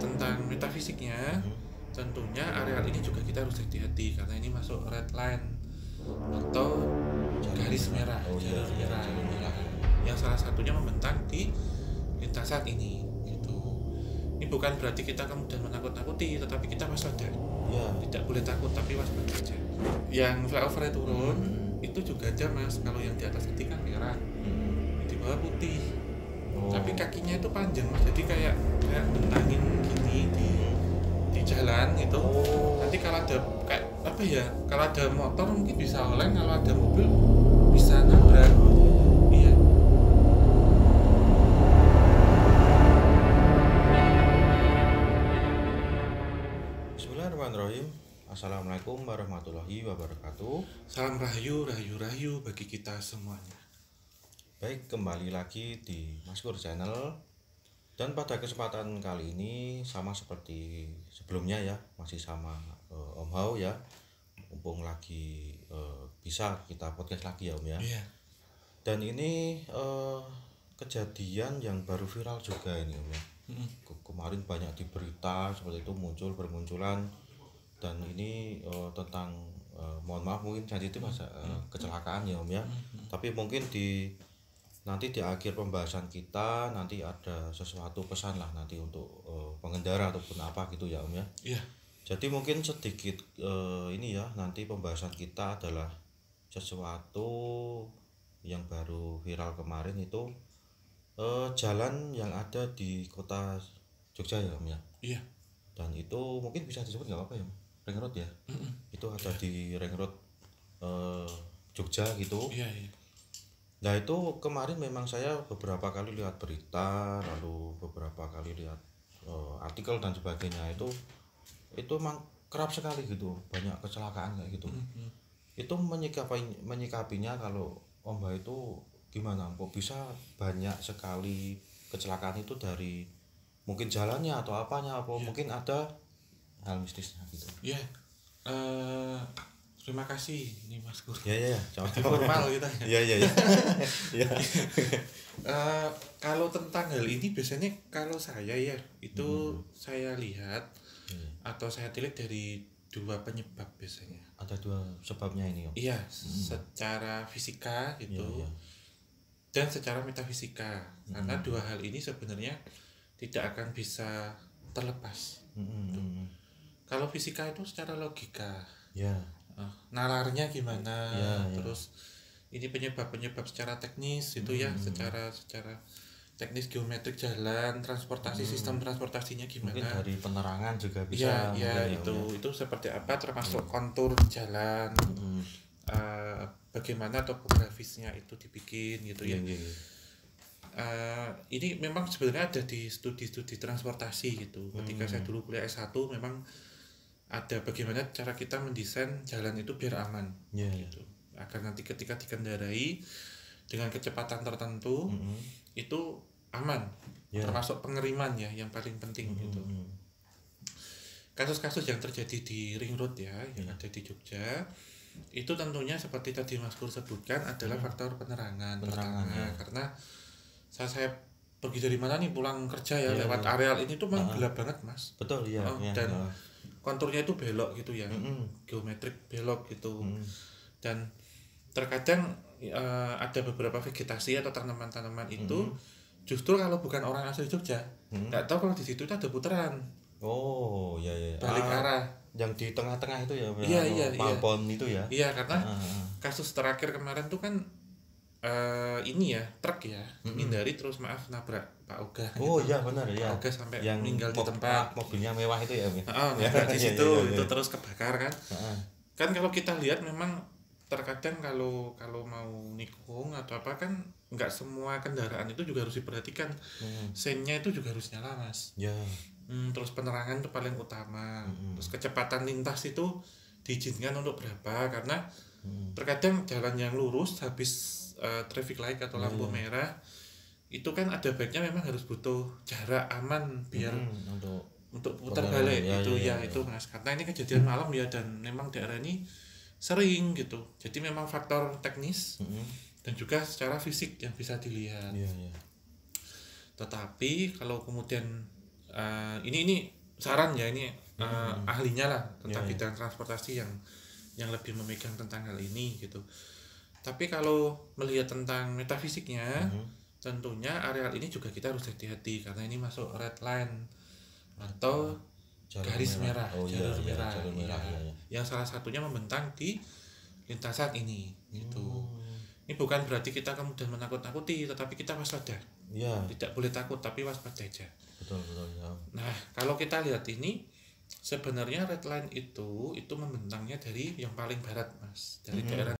tentang metafisiknya, tentunya areal ini juga kita harus hati-hati karena ini masuk red line atau garis merah, jalur merah, yang salah satunya membentang di lintasan ini gitu. Ini bukan berarti kita kemudian menakut-nakuti, tetapi kita waspada. Tidak boleh takut tapi waspada saja. Yang flyover turun itu juga ada mas, kalau yang di atas tadi kan merah, di bawah putih. Tapi kakinya itu panjang mas, jadi kayak bentangin gini di jalan gitu. Nanti kalau ada kayak apa ya, kalau ada motor mungkin bisa oleng, kalau ada mobil bisa nabrak. Iya. Bismillahirrahmanirrahim. Assalamualaikum warahmatullahi wabarakatuh. Salam rahayu bagi kita semuanya. Baik, kembali lagi di Maskur Channel. Dan pada kesempatan kali ini sama seperti sebelumnya ya, masih sama Om Hao ya. Mumpung lagi bisa kita podcast lagi ya Om ya. Iya. Dan ini kejadian yang baru viral juga ini Om ya. Kemarin banyak di berita seperti itu bermunculan. Dan ini tentang mohon maaf mungkin sensitif kecelakaan ya Om ya. Tapi mungkin nanti di akhir pembahasan kita nanti ada sesuatu pesan lah nanti untuk pengendara ataupun apa gitu ya Om ya. Iya. Jadi mungkin sedikit ini ya, nanti pembahasan kita adalah sesuatu yang baru viral kemarin itu jalan yang ada di kota Jogja ya Om ya. Iya. Dan itu mungkin bisa disebut nggak apa ya, ring road ya. Itu ada di ring road Jogja gitu. Iya. Nah itu kemarin memang saya beberapa kali lihat berita, lalu beberapa kali lihat artikel dan sebagainya. Itu memang kerap sekali gitu, banyak kecelakaan kayak gitu. Itu menyikapinya kalau Om Ba itu gimana? Kok bisa banyak sekali kecelakaan itu dari mungkin jalannya atau apanya, apa mungkin ada hal mistisnya gitu. Iya. Terima kasih nih Mas Gur. Ya, Formal kita. Iya. Kalau tentang hal ini biasanya kalau saya ya itu saya lihat atau saya tilik dari dua penyebab biasanya. Ada dua sebabnya ini Om. Iya, secara fisika gitu. Iya. Dan secara metafisika. Karena dua hal ini sebenarnya tidak akan bisa terlepas. Kalau fisika itu secara logika. Ya. Nalarnya gimana, ya. Terus ini penyebab secara teknis itu ya, secara teknis geometrik jalan, transportasi, sistem transportasinya gimana. Mungkin dari penerangan juga bisa. Iya, itu seperti apa, termasuk kontur jalan, bagaimana topografisnya itu dibikin gitu ya. Ini memang sebenarnya ada di studi-studi transportasi gitu. Ketika saya dulu kuliah S1 memang ada bagaimana cara kita mendesain jalan itu biar aman gitu. Agar nanti ketika dikendarai dengan kecepatan tertentu itu aman. Termasuk pengeriman ya yang paling penting gitu. Kasus-kasus yang terjadi di ring road ya yang ada di Jogja itu tentunya seperti tadi Mas Pur sebutkan adalah faktor penerangan pertama. Karena saya pergi dari mana nih pulang kerja ya lewat areal ini tuh memang gelap banget Mas. Betul ya. Dan konturnya itu belok gitu ya, geometrik belok gitu. Dan terkadang ada beberapa vegetasi atau tanaman-tanaman itu justru kalau bukan orang asli Jogja nggak tahu kalau di situ ada putaran. Oh iya. Balik arah. Yang di tengah-tengah itu ya. Iya. Malbon itu ya. Iya karena kasus terakhir kemarin tuh kan ini ya truk ya menghindari terus nabrak Pak Oga. Oh iya benar ya. Pak Oga sampai yang meninggal di tempat. Mobilnya mewah itu ya. Nabrak di situ itu terus kebakar kan. Kan kalau kita lihat memang terkadang kalau mau nikung atau apa kan nggak semua kendaraan itu juga harus diperhatikan. Sennya itu juga harus nyala Mas. Ya. Terus penerangan itu paling utama. Terus kecepatan lintas itu diizinkan untuk berapa karena terkadang jalan yang lurus habis traffic light atau lampu merah itu kan ada baiknya memang harus butuh jarak aman biar untuk putar balik itu Mas. Karena ini kejadian malam ya dan memang daerah ini sering gitu. Jadi memang faktor teknis dan juga secara fisik yang bisa dilihat. Tetapi kalau kemudian ini saran ya, ini ahlinya lah tentang Ya, ya. bidang transportasi yang lebih memegang tentang hal ini gitu. Tapi kalau melihat tentang metafisiknya, tentunya areal ini juga kita harus hati-hati karena ini masuk red line atau Jalur garis merah, Oh iya, jalur iya, merah, jalur merah, iya. iya, iya. Yang salah satunya membentang di lintasan ini gitu. Hmm, Ini bukan berarti kita kemudian menakut-nakuti, tetapi kita waspada. iya, Tidak boleh takut, tapi waspada aja. betul, betul, ya. Nah, kalau kita lihat ini, sebenarnya red line itu membentangnya dari yang paling barat, Mas, dari daerah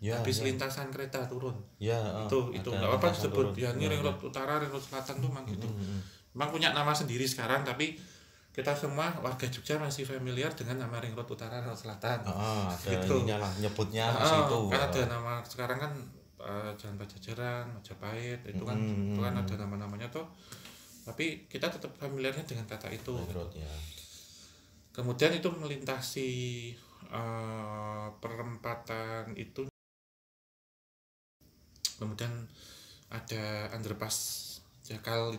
Ya, habis ya, lintasan kereta turun. ya, Itu ada nggak apa-apa lintasan disebut turun. ya, ini Ya, ring ya. road utara, ring road selatan tuh memang gitu. Hmm, Memang punya nama sendiri sekarang, tapi kita semua warga Jogja masih familiar dengan nama ring road utara, ring road selatan. ada Gitu. ininya lah, nyebutnya situ. Kan ada nama sekarang kan Jalan Pajajaran, Majapahit, itu kan ada nama-namanya tuh. Tapi kita tetap familiarnya dengan kata itu. Ring road, ya. Kemudian itu melintasi perempatan itu. Kemudian ada underpass Jakal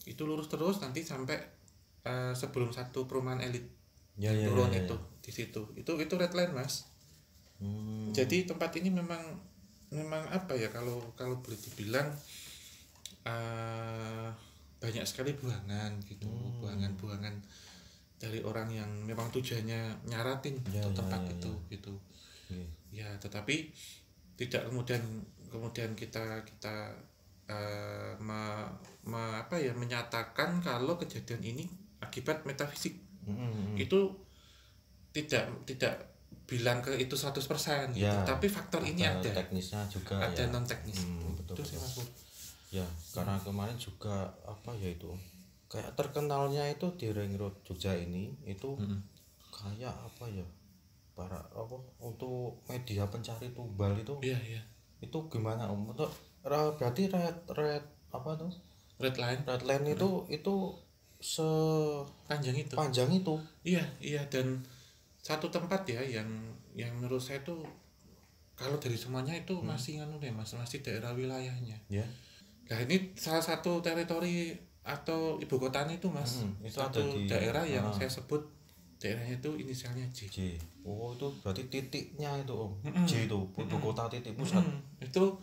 itu lurus terus nanti sampai sebelum satu perumahan elit Ya, ya, turun ya, itu ya. di situ itu red line, Mas. Jadi tempat ini memang apa ya, kalau boleh dibilang banyak sekali buangan gitu, buangan dari orang yang memang tujuannya nyaratin Ya, untuk ya, tempat ya, itu ya. gitu. Iya. Ya, tetapi tidak kemudian kita menyatakan kalau kejadian ini akibat metafisik. Itu tidak bilang ke itu 100% gitu. Ya, Tapi faktor ini ada teknisnya juga, ada ya. non teknis. Betul, Itu sih, Mas Pur. Ya, karena kemarin juga apa ya itu, kayak terkenalnya itu di ring road Jogja ini itu kayak apa ya, para apa untuk media pencari tumbal itu. Iya, iya. Itu gimana Om? Untuk berarti red apa tuh? Red line Red line itu panjang itu. sepanjang itu. Iya, dan satu tempat ya yang menurut saya tuh kalau dari semuanya itu masih masih daerah wilayahnya. Ya. Nah, ini salah satu teritori atau ibu kotanya itu, Mas. Itu Satu ada di daerah yang saya sebut daerahnya itu inisialnya J. Oh, itu berarti titiknya itu Om. J itu ibu kota, titik pusat. Itu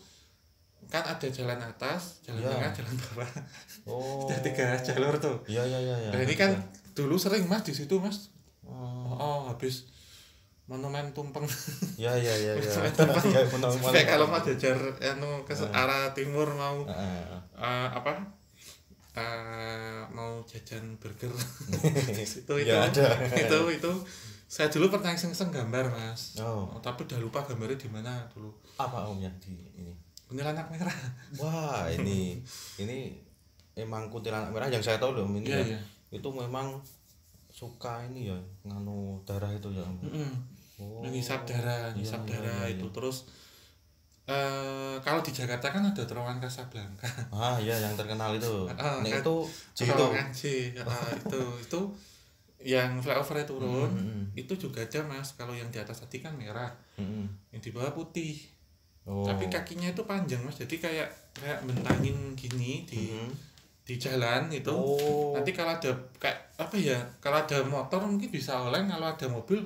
kan ada jalan atas, jalan tengah, jalan bawah. Oh. Ada 3 jalur tuh. Iya. Nah, ini kan dulu sering, Mas, di situ, Mas. Habis monumen tumpeng. Ya. Sampai kalau mau jajar ke arah timur mau mau jajan burger. itu saya dulu pernah iseng gambar, Mas. Tapi udah lupa gambarnya di mana dulu. Apa Om yang di ini? Kuntilanak merah. Wah, ini emang kuntilanak merah yang saya tahu loh Om, ini. Iya. Itu memang suka ini ya, nganu darah itu ya Om. Ngisap darah itu. Terus kalau di Jakarta kan ada terowongan Casablanca. Iya, yang terkenal itu. Kan, itu terowongan J. Itu yang flyover turun itu juga ada, Mas. Kalau yang di atas tadi kan merah, yang di bawah putih. Tapi kakinya itu panjang, Mas. Jadi kayak bentangin gini di jalan itu. Nanti kalau ada kayak apa ya, kalau ada motor mungkin bisa oleng, kalau ada mobil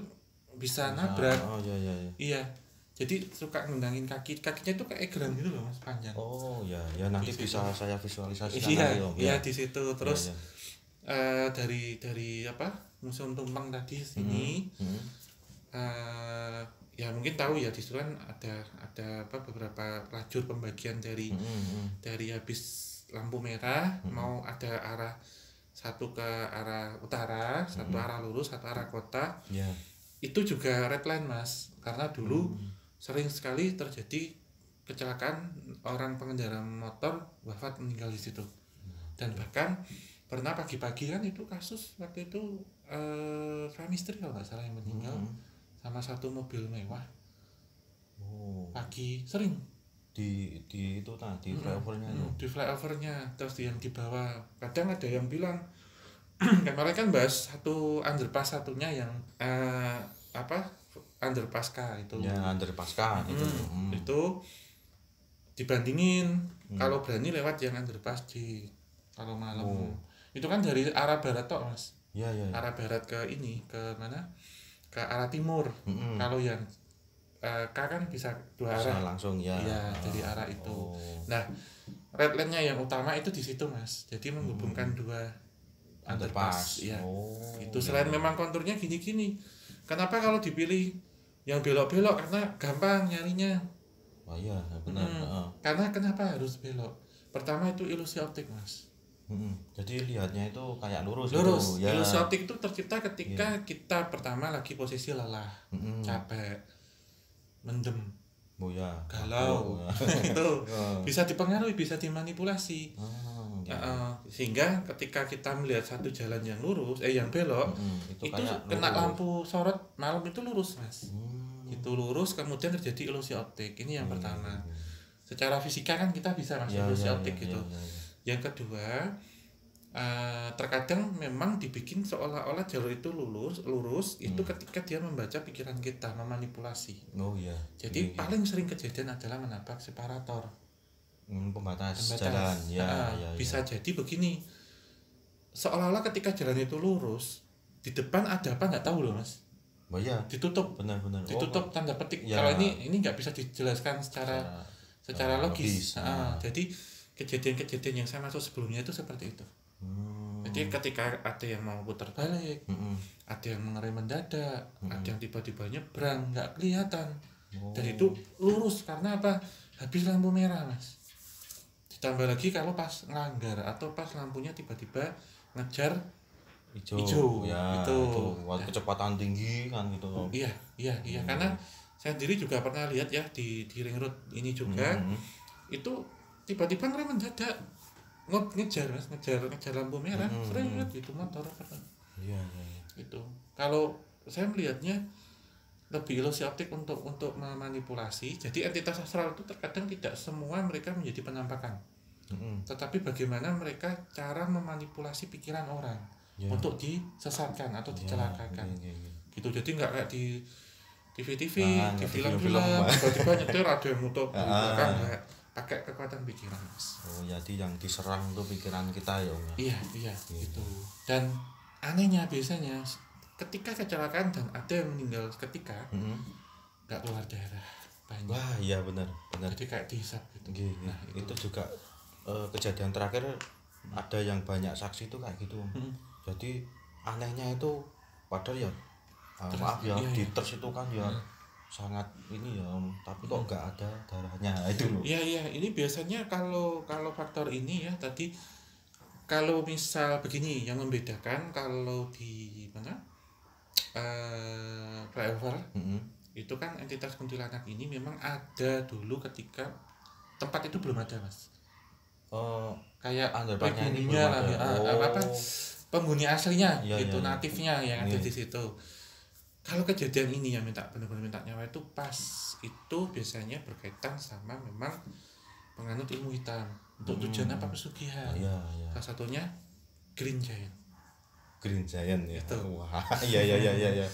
bisa nabrak. Iya. Jadi suka ngendangin kakinya itu kayak egrang gitu loh, Mas, panjang. Ya nanti bisa saya visualisasikan nanti, Om. Iya, di situ. Terus dari apa Museum Tumpeng tadi sini ya mungkin tahu ya, di situ kan ada beberapa lajur pembagian dari habis lampu merah mau ada arah satu ke arah utara, satu arah lurus, satu arah kota. Itu juga red line, Mas, karena dulu sering sekali terjadi kecelakaan, orang pengendara motor wafat, meninggal di situ. Dan bahkan pernah pagi-pagi kan itu kasus waktu itu suami istri kalau nggak salah yang meninggal sama satu mobil mewah. Pagi sering di itu tadi flyovernya di flyovernya. Terus yang di bawah kadang ada yang bilang kemarin kan bahas satu underpass satunya yang underpasska itu. Ya, underpasska itu. Itu dibandingin kalau berani lewat yang underpass kalau malam. Itu kan dari arah barat tok mas. Iya. Arah barat ke mana, ke arah timur. Kalau yang K kan bisa dua arah langsung ya. Iya, dari arah itu. Nah, red line-nya yang utama itu di situ mas, jadi menghubungkan dua underpass. Iya. Itu selain memang konturnya gini-gini, kenapa kalau dipilih yang belok-belok, karena gampang nyarinya. Iya benar. Karena kenapa harus belok? Pertama itu ilusi optik mas. Jadi lihatnya itu kayak lurus gitu. Ya. Ilusi optik itu tercipta ketika kita pertama lagi posisi lelah, capek, mendem, galau. Itu bisa dipengaruhi, bisa dimanipulasi. Sehingga ketika kita melihat satu jalan yang lurus, yang belok, itu kena lampu sorot malam itu lurus mas. Itu lurus, kemudian terjadi ilusi optik. Ini yang pertama. Secara fisika kan kita bisa masuk ilusi optik gitu. Yang kedua, terkadang memang dibikin seolah-olah jalur itu lurus itu ketika dia membaca pikiran kita, memanipulasi. Jadi paling sering kejadian adalah menabrak separator, pembatas jalan. Bisa jadi begini, seolah-olah ketika jalan itu lurus, di depan ada apa nggak tahu loh mas. Ditutup. Benar. Ditutup tanda petik. Kalau ini nggak bisa dijelaskan secara logis. Jadi kejadian-kejadian yang saya masuk sebelumnya itu seperti itu. Jadi ketika ada yang mau putar balik, ada yang mengeram mendadak, ada yang tiba-tiba nyebrang nggak kelihatan, dan itu lurus karena apa? Habis lampu merah mas. Ditambah lagi kalau pas ngelanggar atau pas lampunya tiba-tiba ngejar hijau. Itu kecepatan tinggi kan gitu. Iya. Karena saya sendiri juga pernah lihat ya di ring road ini juga, itu tiba-tiba ngerem mendadak, ngejar lampu merah, sering lihat itu motor. Iya. Itu kalau saya melihatnya lebih ilusi optik untuk memanipulasi. Jadi entitas astral itu terkadang tidak semua mereka menjadi penampakan, tetapi bagaimana mereka cara memanipulasi pikiran orang untuk disesatkan atau dicelakakan. Gitu. Jadi nggak kayak di TV-TV, di film-film tiba-tiba nyetir ada yang nutup di belakang, nggak pakai kekuatan pikiran mas. Jadi yang diserang itu pikiran kita ya. Iya. Gitu. Dan anehnya biasanya ketika kecelakaan dan ada yang meninggal ketika nggak keluar darah banyak. Wah iya benar. Jadi kayak dihisap gitu. Nah itu juga kejadian terakhir ada yang banyak saksi itu kayak gitu. Jadi anehnya itu padahal ya maaf ya di ters itu kan ya sangat ini ya, tapi kok nggak ada darahnya itu loh. Iya ini biasanya kalau faktor ini ya tadi, kalau misal begini yang membedakan kalau di mana flyover itu kan entitas kuntilanak ini memang ada dulu ketika tempat itu belum ada mas. Kayak penghuninya lah penghuni aslinya itu natifnya yang ada di situ. Kalau kejadian ini yang benar-benar minta nyawa itu pas itu biasanya berkaitan sama memang penganut ilmu hitam untuk tujuan apa, pesugihan. Salah satunya Green Giant ya. Itu. Wah, iya.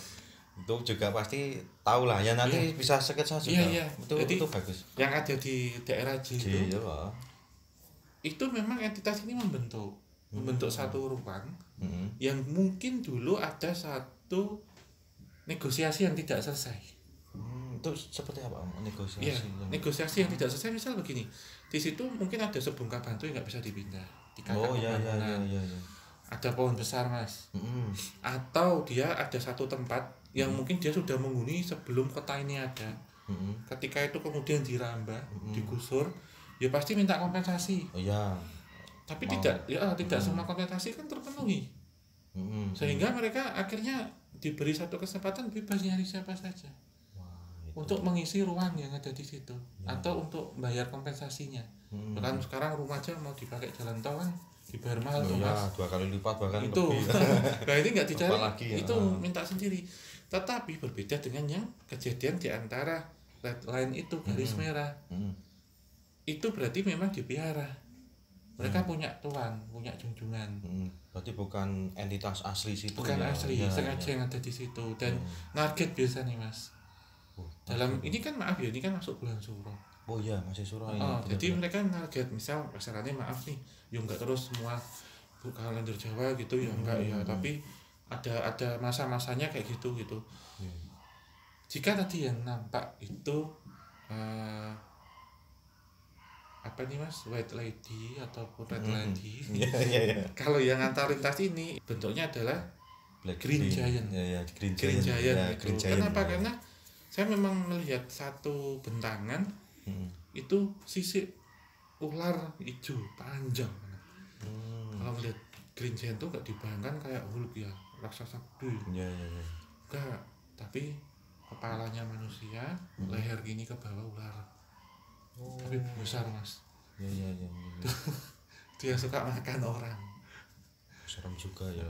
Itu juga pasti tahu lah ya, nanti bisa sketsa juga. Iya. Itu bagus. Yang ada di daerah J itu memang entitas ini membentuk satu ruang yang mungkin dulu ada satu negosiasi yang tidak selesai. Itu seperti apa negosiasi? Iya, negosiasi yang tidak selesai. Misal begini, di situ mungkin ada sebongkah batu yang nggak bisa dipindah. Iya. Ada pohon besar mas. Atau dia ada satu tempat yang mungkin dia sudah menghuni sebelum kota ini ada. Ketika itu kemudian dirambah, digusur, ya pasti minta kompensasi. Tapi tidak semua kompensasi kan terpenuhi. Sehingga mereka akhirnya diberi satu kesempatan bebas nyari siapa saja untuk mengisi ruang yang ada di situ atau untuk bayar kompensasinya. Bahkan sekarang rumah aja mau dipakai jalan tol kan dibayar mahal tuh mas. 2 kali lipat bahkan itu. Nah ini nggak dicari, itu minta sendiri. Tetapi berbeda dengan yang kejadian di antara red line itu, garis merah. Itu berarti memang dipelihara. Mereka punya tuan, punya junjungan. Berarti bukan entitas asli situ. Bukan asli, sengaja yang ada di situ dan target biasa nih mas. Dalam ini kan maaf ya, ini kan masuk bulan Suro. Oh iya, masih surah ini. Jadi mereka target misal kasarannya maaf nih, ya enggak terus semua kalender Jawa gitu ya enggak ya, tapi ada masa-masanya kayak gitu. Jika tadi yang nampak itu apa nih mas, white lady ataupun red lady. Kalau yang antar lintas ini bentuknya adalah green giant. Green Giant ya, gitu. Green Giant. Kenapa? Karena saya memang melihat satu bentangan itu sisi ular hijau panjang. Kalau melihat green giant tuh gak dibayangkan kayak Hulk ya, raksasa gede. Enggak, tapi kepalanya manusia, leher gini ke bawah ular. Tapi besar mas. Dia suka makan orang. Serem juga ya.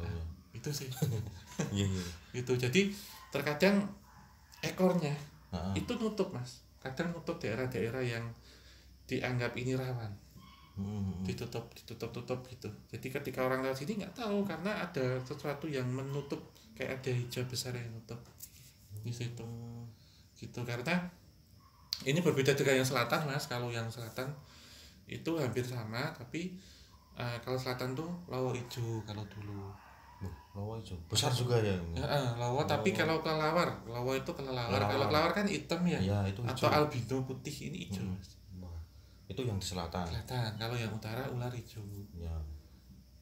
Itu sih. Iya. Itu jadi terkadang ekornya itu nutup mas. Kadang nutup daerah-daerah yang dianggap ini rawan. Ditutup gitu. Jadi ketika orang lewat sini nggak tahu karena ada sesuatu yang menutup, kayak ada hijab besar yang nutup di situ. Gitu, karena ini berbeda dengan yang selatan mas. Kalau yang selatan itu hampir sama, tapi kalau selatan tuh lawa hijau kalau dulu. Lawa hijau besar juga ya. Lawa, tapi kalau kelawar, lawa itu kelelawar. Kalau kelelawar kan hitam ya, itu hijau. atau albino putih, ini hijau mas. Itu yang di selatan. Kalau yang utara ular hijau. Ya.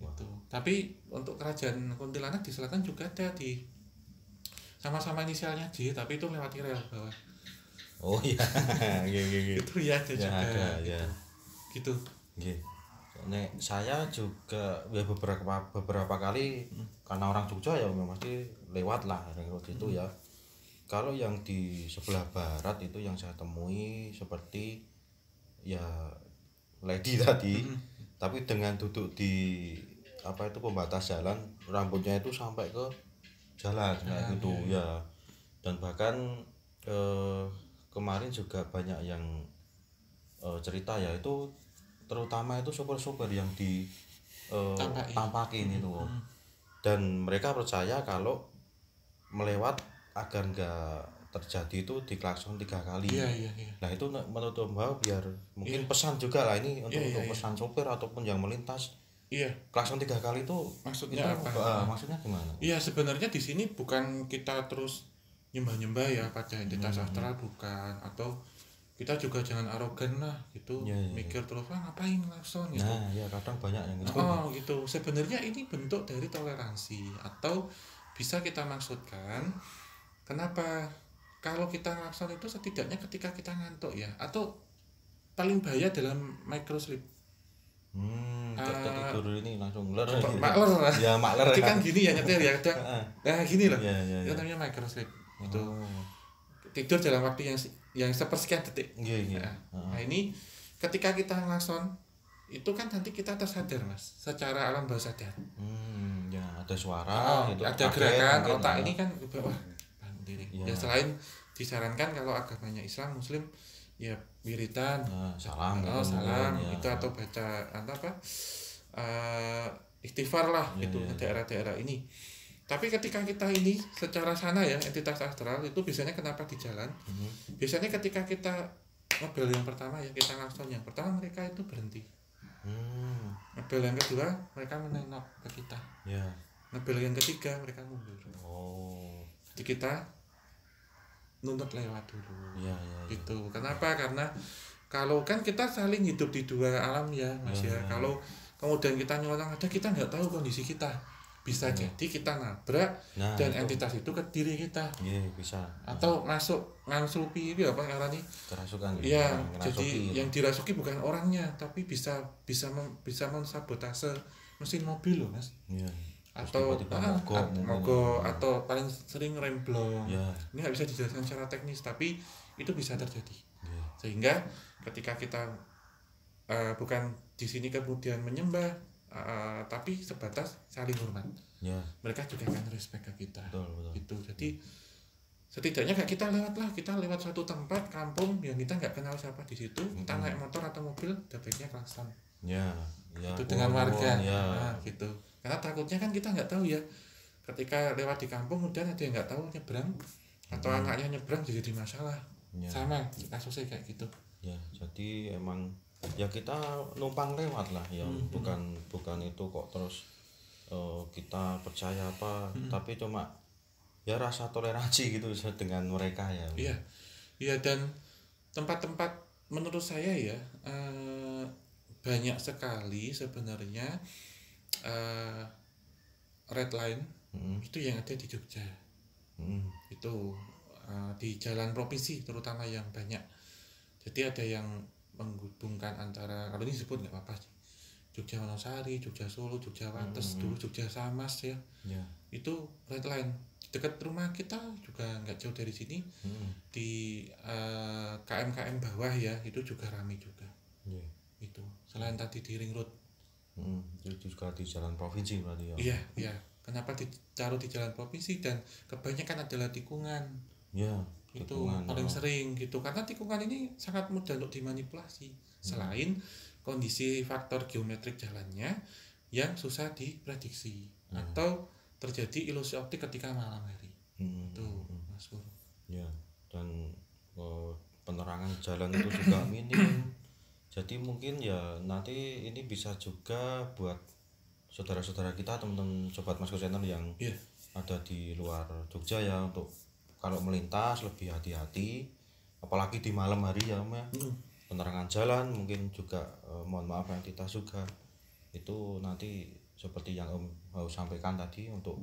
Itu. Tapi untuk kerajaan Kuntilanak di selatan juga ada, di sama-sama inisialnya J, tapi itu lewati rel bawah. Oh iya. Itu ya ada juga. Ya. Gitu. Saya juga ya beberapa kali karena orang Jogja ya mesti lewat lah itu ya. Kalau yang di sebelah barat itu yang saya temui seperti ya lady tadi, tapi dengan duduk di pembatas jalan, rambutnya itu sampai ke jalan kayak gitu ya. Dan bahkan kemarin juga banyak yang cerita ya, itu terutama itu sopir-sopir yang tampakin itu. Dan mereka percaya kalau melewat agar enggak terjadi itu diklakson 3 kali. Iya. Nah itu menurut Mbak biar mungkin pesan juga lah ini untuk pesan sopir ataupun yang melintas. Iya. Klakson 3 kali itu maksudnya itu apa? Maksudnya gimana? Iya, sebenarnya di sini bukan kita terus nyembah-nyembah ya pada entitas astral, bukan, atau kita juga jangan arogan lah gitu. Mikir terus ngapain klakson gitu. Nah, ya kadang banyak yang gitu. Gitu. Sebenarnya ini bentuk dari toleransi, atau bisa kita maksudkan kenapa kalau kita klakson itu setidaknya ketika kita ngantuk ya, atau paling bahaya dalam microsleep. Tidur ini langsung ler. Makler. Ya makler. Jadi kan gini ya nyetir ya kadang. Nah gini loh. Itu namanya microsleep. Itu tidur dalam waktu yang sepersekian detik. Nah ini ketika kita klakson itu kan nanti kita tersadar mas, secara alam bawah sadar. Ya ada suara, itu ada gerakan otak ini kan ke bawah. Ya selain disarankan kalau agamanya Islam Muslim ya wiridan, salam itu atau baca istighfar lah gitu daerah-daerah ini. Tapi ketika kita ini secara sana ya entitas astral itu biasanya kenapa di jalan? Biasanya ketika kita ngebel yang pertama ya, kita klakson yang pertama, mereka itu berhenti. Ngebel yang kedua mereka menengok ke kita. Ngebel yang ketiga mereka mundur. Jadi kita nuntut lewat dulu. Gitu. Kenapa? Karena kalau kan kita saling hidup di dua alam ya mas ya. Kalau kemudian kita nyolong ada, kita nggak tahu kondisi kita. Bisa jadi kita nabrak dan entitas itu ke diri kita. Bisa. Atau masuk ngasupi itu apa ngarani? Kerasukan. Iya. Jadi yang dirasuki bukan orangnya, tapi bisa mensabotase mesin mobil loh mas. Atau mogok atau paling sering remblong. Ini nggak bisa dijelaskan secara teknis, tapi itu bisa terjadi. Sehingga ketika kita bukan di sini kemudian menyembah, tapi sebatas saling hormat. Mereka juga akan respect ke kita. Betul. Gitu. Jadi setidaknya kita lewat suatu tempat kampung yang kita nggak kenal siapa di situ, kita naik motor atau mobil, dapatnya klakson. Itu dengan warga. Gitu. Karena takutnya kan kita nggak tahu ya, ketika lewat di kampung kemudian ada yang nggak tahu nyebrang atau anaknya nyebrang jadi masalah. Sama kasusnya kayak gitu. Ya, jadi emang ya kita numpang lewat lah ya, bukan itu kok terus kita percaya apa, tapi cuma ya rasa toleransi gitu dengan mereka ya. Iya, iya, dan tempat-tempat menurut saya ya banyak sekali sebenarnya eh, red line itu yang ada di Jogja. Itu di jalan provinsi terutama yang banyak. Jadi ada yang menghubungkan antara, kalau ini disebut nggak apa-apa sih, Jogja Wonosari, Jogja Solo, Jogja Wates, dulu Jogja Samas ya. Itu red line dekat rumah kita juga nggak jauh dari sini. Di KM bawah ya itu juga ramai juga. Itu selain tadi di ring road. Itu juga di jalan provinsi berarti ya. Iya, iya. Kenapa ditaruh di jalan provinsi dan kebanyakan adalah tikungan. Ya, Itu paling sering gitu, karena tikungan ini sangat mudah untuk dimanipulasi. Selain kondisi faktor geometrik jalannya yang susah diprediksi atau terjadi ilusi optik ketika malam hari. Itu Mas Guru. Ya, dan penerangan jalan itu juga minim. Jadi mungkin ya nanti ini bisa juga buat saudara-saudara kita, teman-teman sobat Masku Channel yang ada di luar Jogja ya, untuk kalau melintas lebih hati-hati, apalagi di malam hari ya Om ya. Penerangan jalan mungkin juga mohon maaf yang kita juga itu nanti seperti yang Om mau sampaikan tadi, untuk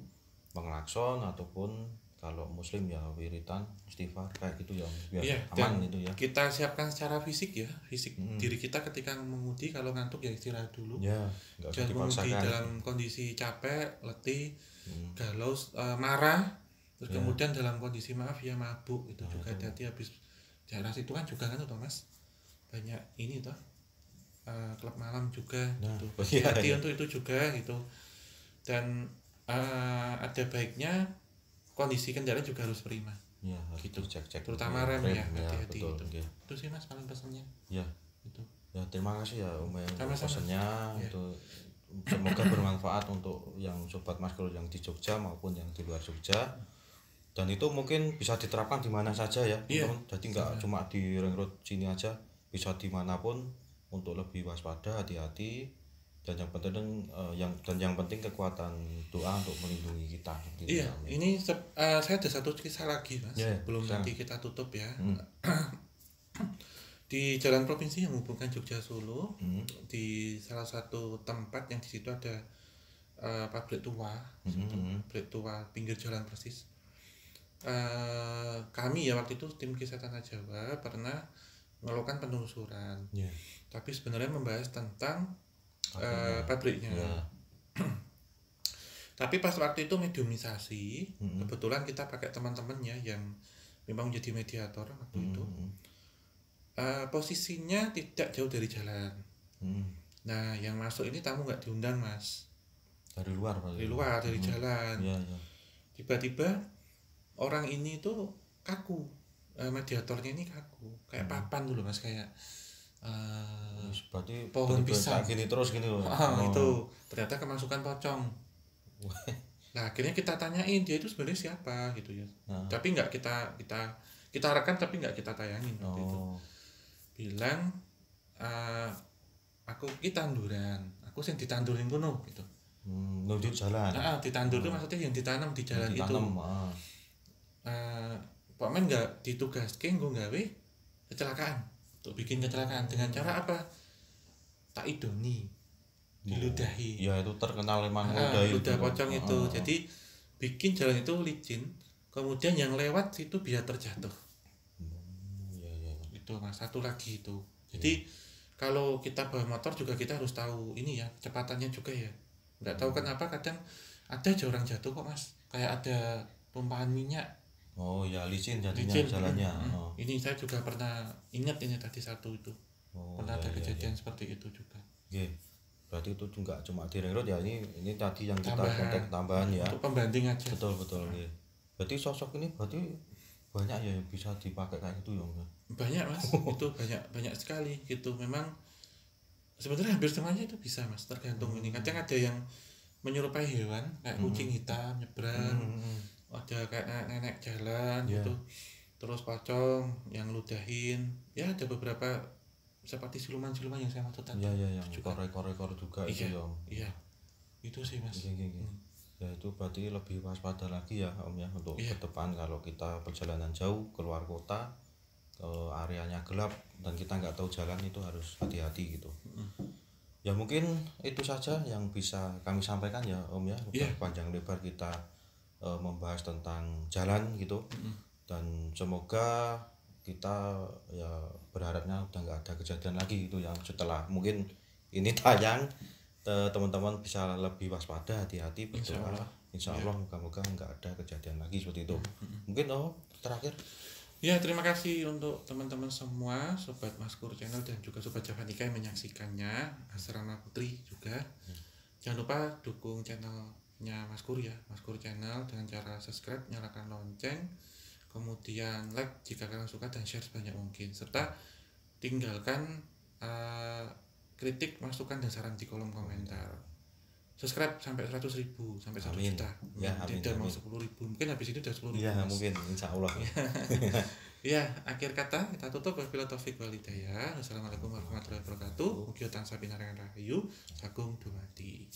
mengelakson ataupun kalau muslim ya wiritan, istighfar kayak gitu ya, biar aman itu ya. Kita siapkan secara fisik ya, fisik diri kita ketika mengemudi. Kalau ngantuk ya istirahat dulu. Jangan mengemudi dalam kondisi capek, letih, galau, marah, terus kemudian dalam kondisi maaf ya mabuk, itu juga hati-hati. Habis daerah situ kan juga kan tuh Mas, banyak ini toh klub malam juga gitu. Hati untuk itu juga gitu. Dan ada baiknya kondisi kendaraan juga harus prima. Ya, gitu. Cek Terutama rem ya, hati-hati betul, itu. Itu sih Mas paling pesannya. Ya. Itu. Ya, terima kasih ya Om yang pesannya. Ya. Itu semoga bermanfaat untuk yang sobat Masku yang di Jogja maupun yang di luar Jogja. Dan itu mungkin bisa diterapkan di mana saja ya, teman-teman. Jadi nggak cuma di ring road sini aja, bisa dimanapun, untuk lebih waspada, hati-hati. Dan yang penting kekuatan doa untuk melindungi kita. Iya, ini saya ada satu kisah lagi Mas, belum nanti kita tutup ya. Di jalan provinsi yang menghubungkan Jogja Solo, di salah satu tempat yang di situ ada pabrik tua, pabrik tua pinggir jalan persis. Kami ya waktu itu tim Kisah Tanah Jawa pernah melakukan penelusuran, tapi sebenarnya membahas tentang pabriknya. Tapi pas waktu itu mediumisasi, kebetulan kita pakai teman-temannya yang memang menjadi mediator waktu itu. Posisinya tidak jauh dari jalan. Nah, yang masuk ini tamu nggak diundang Mas. Dari luar dari jalan. Tiba-tiba orang ini tuh kaku, mediatornya ini kaku, kayak papan dulu Mas, kayak berarti pohon pisang gini terus gini loh. Itu ternyata kemasukan pocong. Nah, akhirnya kita tanyain dia itu sebenarnya siapa gitu ya. Tapi nggak kita rekam, tapi nggak kita tayangin waktu itu. Bilang aku tanduran, aku sing ditandurin kuno gitu. Nunjuk jalan. Ditandur itu maksudnya yang ditanam di jalan itu. Pak Men nggak ditugaskan gue gawe kecelakaan, untuk bikin kecelakaan dengan cara apa? Tak idoni, diludahi. Ya itu terkenal memang ludah pocong itu. Jadi bikin jalan itu licin, kemudian yang lewat itu bisa terjatuh. Itu Mas, satu lagi itu. Jadi kalau kita bawa motor juga kita harus tahu ini ya, kecepatannya juga ya. Nggak tahu kenapa kadang ada aja orang jatuh kok Mas, kayak ada tumpahan minyak. Licin jadinya jalannya. Ini saya juga pernah ingat ini tadi satu itu. Pernah ada kejadian seperti itu juga. Berarti itu enggak cuma di ring road ya, ini tadi yang kita kontak tambahan ya. Untuk pembanding aja. Betul. Berarti sosok ini berarti banyak ya yang bisa dipakai kayak gitu ya. Banyak Mas, itu banyak sekali gitu. Memang sebenarnya hampir semuanya itu bisa Mas, tergantung ini. Kadang ada yang menyerupai hewan kayak kucing hitam nyebrang. Ada kayak nenek jalan gitu. terus pocong yang ludahin, ya ada beberapa seperti siluman-siluman yang saya maksud tadi. Iya yang juga. korek-korek juga Iya, itu ya Om. iya. Itu sih Mas. Iya. Ya itu berarti lebih waspada lagi ya Om ya untuk Iya. ke depan kalau kita perjalanan jauh keluar kota, areanya gelap dan kita nggak tahu jalan, itu harus hati-hati gitu. Ya mungkin itu saja yang bisa kami sampaikan ya Om ya. Udah panjang lebar kita membahas tentang jalan gitu. Dan semoga kita ya berharapnya udah nggak ada kejadian lagi gitu yang setelah mungkin ini tayang, teman-teman bisa lebih waspada, hati-hati, berdoa insya Allah moga-moga nggak ada kejadian lagi seperti itu. Mungkin terakhir ya, terima kasih untuk teman-teman semua Sobat Maskur Channel dan juga Sobat Javanika yang menyaksikannya, Asrama Putri juga. Jangan lupa dukung channelnya Maskur ya, Maskur Channel, dengan cara subscribe, nyalakan lonceng, kemudian like jika kalian suka dan share sebanyak mungkin, serta tinggalkan kritik, masukan dan saran di kolom komentar. Subscribe sampai 100.000 sampai 1 juta. Ya, tidak mau 10.000, mungkin habis itu udah 10.000. Ya mungkin insya Allah. Ya, akhir kata kita tutup. Wabillahi taufik wal hidayah. Wassalamualaikum warahmatullahi wabarakatuh. Mugi tansah pinaringan rahayu sagung dumadi.